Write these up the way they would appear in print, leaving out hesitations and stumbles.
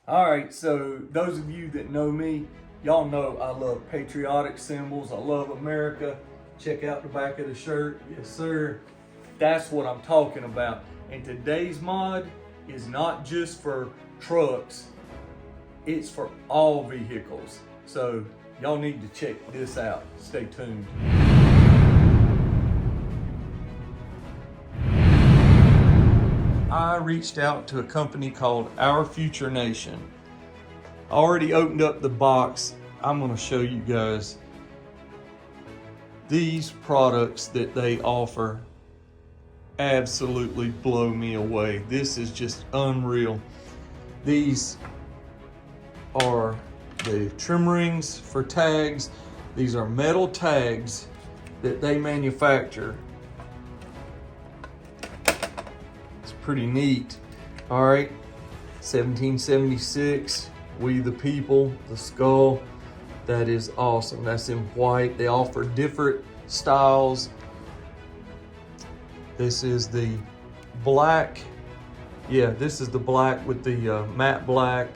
All right, so those of you that know me, y'all know I love patriotic symbols. I love America. Check out the back of the shirt. Yes, sir. That's what I'm talking about. And today's mod is not just for trucks, it's for all vehicles. So y'all need to check this out. Stay tuned. I reached out to a company called Our Future Nation. I already opened up the box. I'm going to show you guys these products that they offer. Absolutely blow me away. This is just unreal. These are the trim rings for tags. These are metal tags that they manufacture. It's pretty neat. All right, 1776, We the People, the skull. That is awesome. That's in white. They offer different styles. This is the black. Yeah, this is the black with the matte black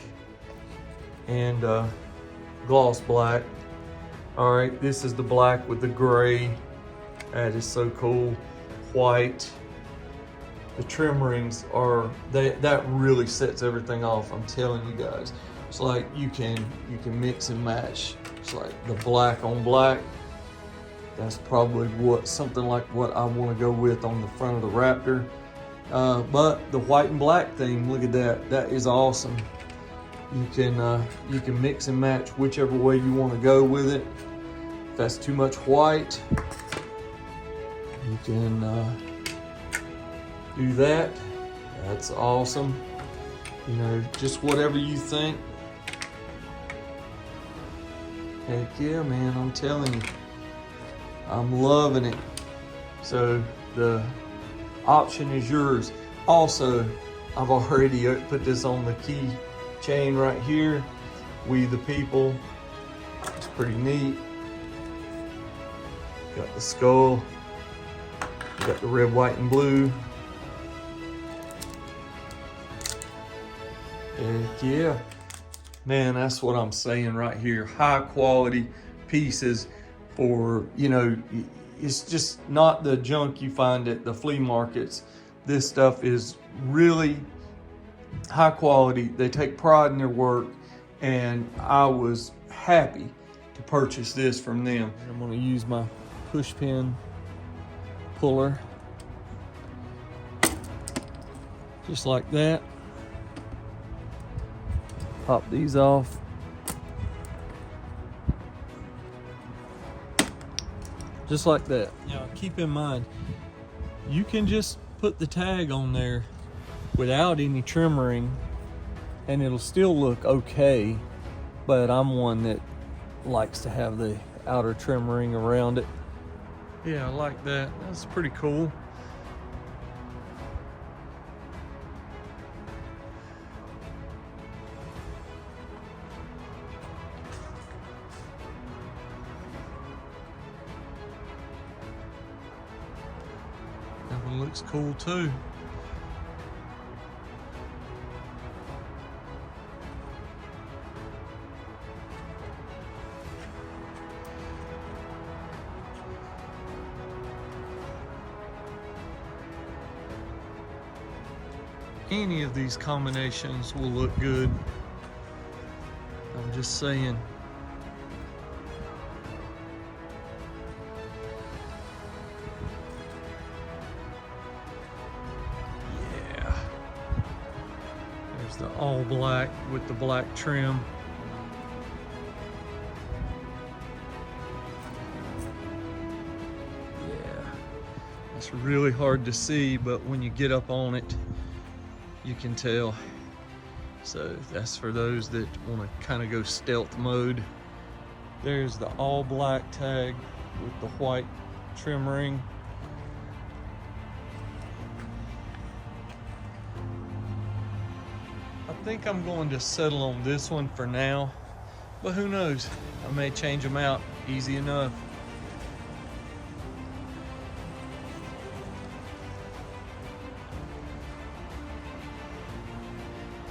and gloss black. All right, this is the black with the gray. That is so cool. White. The trim rings are, that really sets everything off. I'm telling you guys. It's like you can mix and match. It's like the black on black. That's probably something like what I want to go with on the front of the Raptor. But the white and black theme, look at that. That is awesome. You can mix and match whichever way you want to go with it. If that's too much white, you can do that. That's awesome. You know, just whatever you think. Heck yeah, man, I'm telling you. I'm loving it. So the option is yours. Also, I've already put this on the key chain right here. We the People. It's pretty neat. Got the skull. Got the red, white, and blue. Heck yeah. Man, that's what I'm saying right here. High quality pieces for, you know, it's just not the junk you find at the flea markets. This stuff is really high quality. They take pride in their work, and I was happy to purchase this from them. I'm going to use my push pin puller just like that. Pop these off. Just like that. Now keep in mind, you can just put the tag on there without any trim ring and it'll still look okay, but I'm one that likes to have the outer trim ring around it. Yeah, I like that. That's pretty cool. That one looks cool too. Any of these combinations will look good. I'm just saying. Yeah. There's the all black with the black trim. Yeah. It's really hard to see, but when you get up on it, you can tell. So that's for those that want to kind of go stealth mode. There's the all black tag with the white trim ring. I think I'm going to settle on this one for now, but who knows? I may change them out easy enough.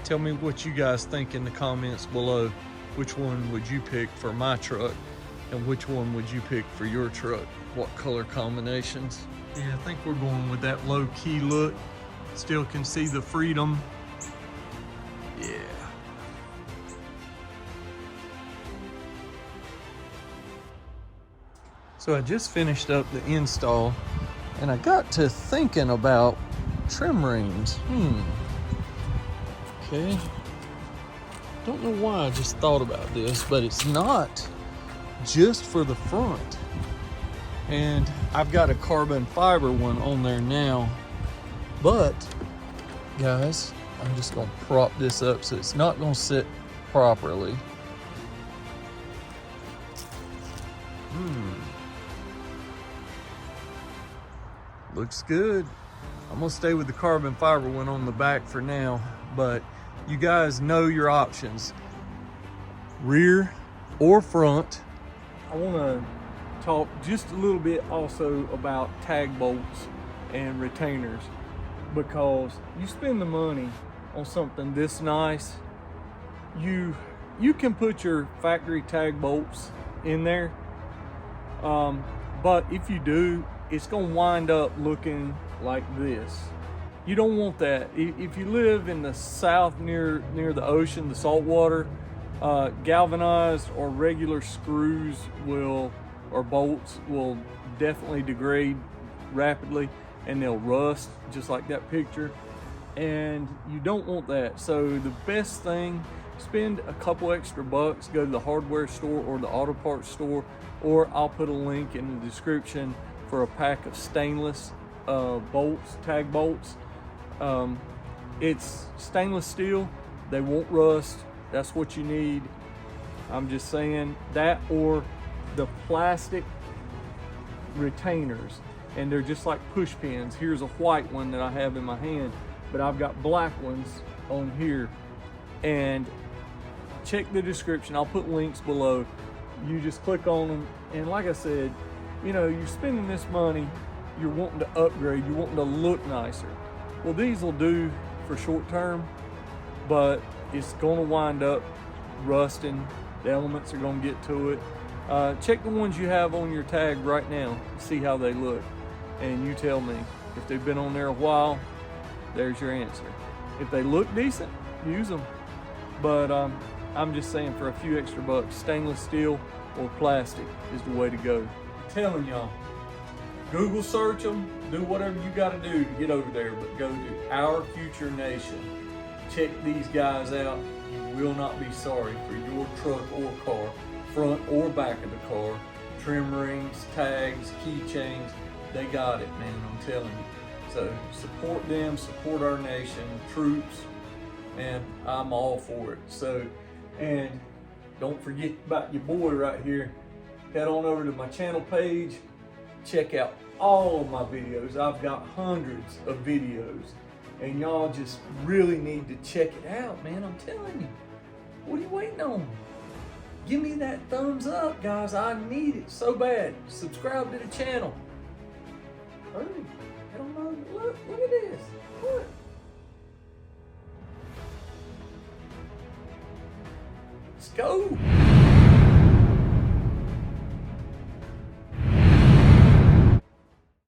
Tell me what you guys think in the comments below. Which one would you pick for my truck? And which one would you pick for your truck? What color combinations? Yeah, I think we're going with that low key look. Still can see the freedom. Yeah. So I just finished up the install and I got to thinking about trim rings. Okay. Don't know why I just thought about this, but it's not just for the front. And I've got a carbon fiber one on there now, but guys, I'm just gonna prop this up so it's not gonna sit properly. Looks good. I'm gonna stay with the carbon fiber one on the back for now, but you guys know your options, rear or front. I wanna talk just a little bit also about tag bolts and retainers, because you spend the money on something this nice, you can put your factory tag bolts in there, but if you do, it's gonna wind up looking like this. You don't want that. If you live in the south near the ocean, the salt water, galvanized or regular screws or bolts will definitely degrade rapidly and they'll rust, just like that picture. And you don't want that. So the best thing, spend a couple extra bucks, go to the hardware store or the auto parts store, or I'll put a link in the description for a pack of stainless bolts, tag bolts. It's stainless steel, they won't rust. That's what you need. I'm just saying that, or the plastic retainers, and they're just like push pins. Here's a white one that I have in my hand, but I've got black ones on here. And check the description, I'll put links below. You just click on them, and like I said, you know, you're spending this money, you're wanting to upgrade, you're wanting to look nicer. Well, these will do for short term, but it's gonna wind up rusting. The elements are gonna get to it. Check the ones you have on your tag right now, see how they look, and you tell me. If they've been on there a while, there's your answer. If they look decent, use them. But I'm just saying, for a few extra bucks, stainless steel or plastic is the way to go. I'm telling y'all, Google search them, do whatever you gotta do to get over there, but go to Our Future Nation. Check these guys out. You will not be sorry for your truck or car, front or back of the car. Trim rings, tags, keychains, they got it, man, I'm telling you. So support them, support our nation, troops, and I'm all for it. So, and don't forget about your boy right here. Head on over to my channel page, check out all of my videos. I've got hundreds of videos, and y'all just really need to check it out, man. I'm telling you. What are you waiting on? Give me that thumbs up, guys. I need it so bad. Subscribe to the channel. Hurry. I don't know. Look at this. Look. Let's go.